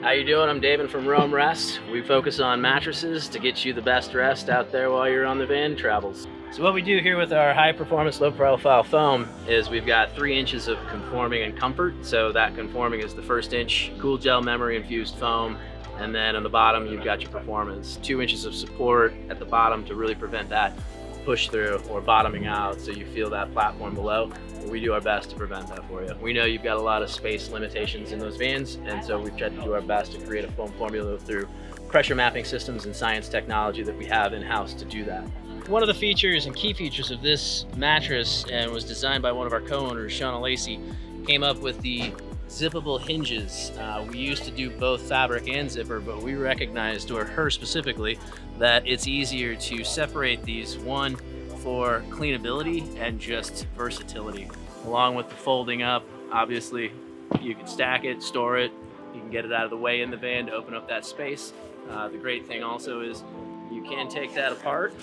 How you doing? I'm David from RoamRest. We focus on mattresses to get you the best rest out there while you're on the van travels. So what we do here with our high performance, low profile foam is we've got 3 inches of conforming and comfort. So that conforming is the first inch, cool gel memory infused foam. And then on the bottom, you've got your performance. 2 inches of support at the bottom to really prevent that push through or bottoming out, so you feel that platform below. We do our best to prevent that for you. We know you've got a lot of space limitations in those vans, and so we've tried to do our best to create a foam formula through pressure mapping systems and science technology that we have in-house to do that. One of the features and key features of this mattress, and was designed by one of our co-owners, Shauna Lacey, came up with the zippable hinges. We used to do both fabric and zipper, but we recognized, or her specifically, that it's easier to separate these, one for cleanability and just versatility. Along with the folding up, obviously you can stack it, store it, you can get it out of the way in the van to open up that space. The great thing also is you can take that apart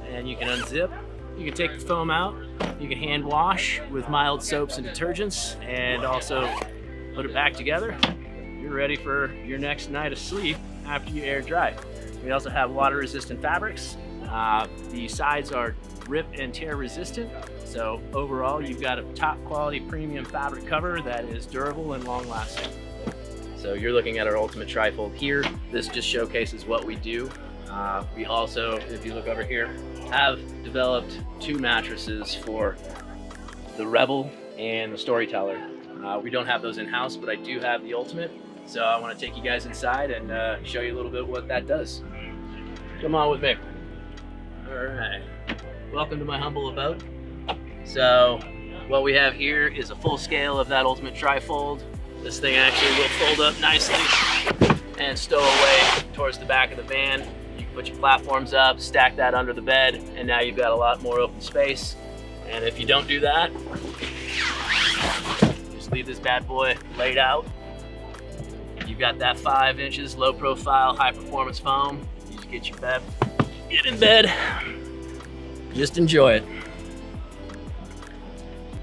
and you can unzip. You can take the foam out, you can hand wash with mild soaps and detergents, and also put it back together. You're ready for your next night of sleep after you air dry. We also have water resistant fabrics. The sides are rip and tear resistant. So overall, you've got a top quality premium fabric cover that is durable and long lasting. So you're looking at our ultimate trifold here. This just showcases what we do. We also, if you look over here, have developed 2 mattresses for the Revel and the Storyteller. We don't have those in-house, but I do have the ultimate. So I want to take you guys inside and show you a little bit what that does. Come on with me. All right, welcome to my humble abode. So what we have here is a full scale of that ultimate trifold. This thing actually will fold up nicely and stow away towards the back of the van. You can put your platforms up, stack that under the bed, and now you've got a lot more open space. And if you don't do that, just leave this bad boy laid out. You've got that 5 inches low profile, high performance foam. You just get your bed, get in bed, just enjoy it.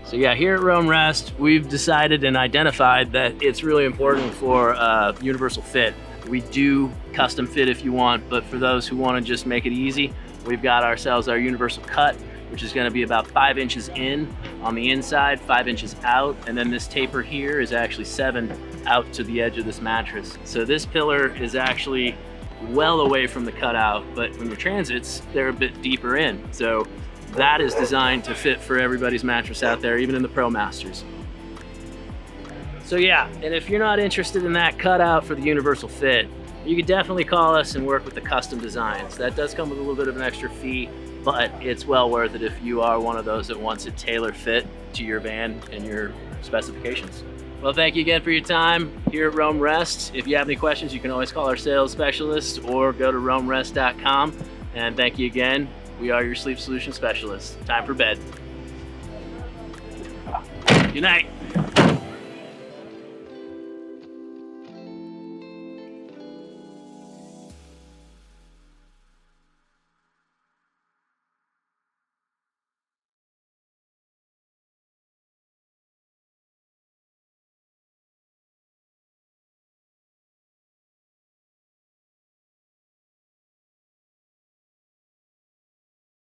So yeah, here at RoamRest, we've decided and identified that it's really important for universal fit. We do custom fit if you want, but for those who want to just make it easy, we've got ourselves our universal cut, which is going to be about 5 inches in on the inside, 5 inches out, and then this taper here is actually 7 out to the edge of this mattress. So this pillar is actually well away from the cutout, but when your transits, they're a bit deeper in. So that is designed to fit for everybody's mattress out there, even in the Promasters. So yeah, and if you're not interested in that cutout for the universal fit, you could definitely call us and work with the custom designs. That does come with a little bit of an extra fee, but it's well worth it if you are one of those that wants it tailor fit to your van and your specifications. Well, thank you again for your time here at RoamRest. If you have any questions, you can always call our sales specialist or go to roamrest.com. And thank you again. We are your sleep solution specialists. Time for bed. Good night.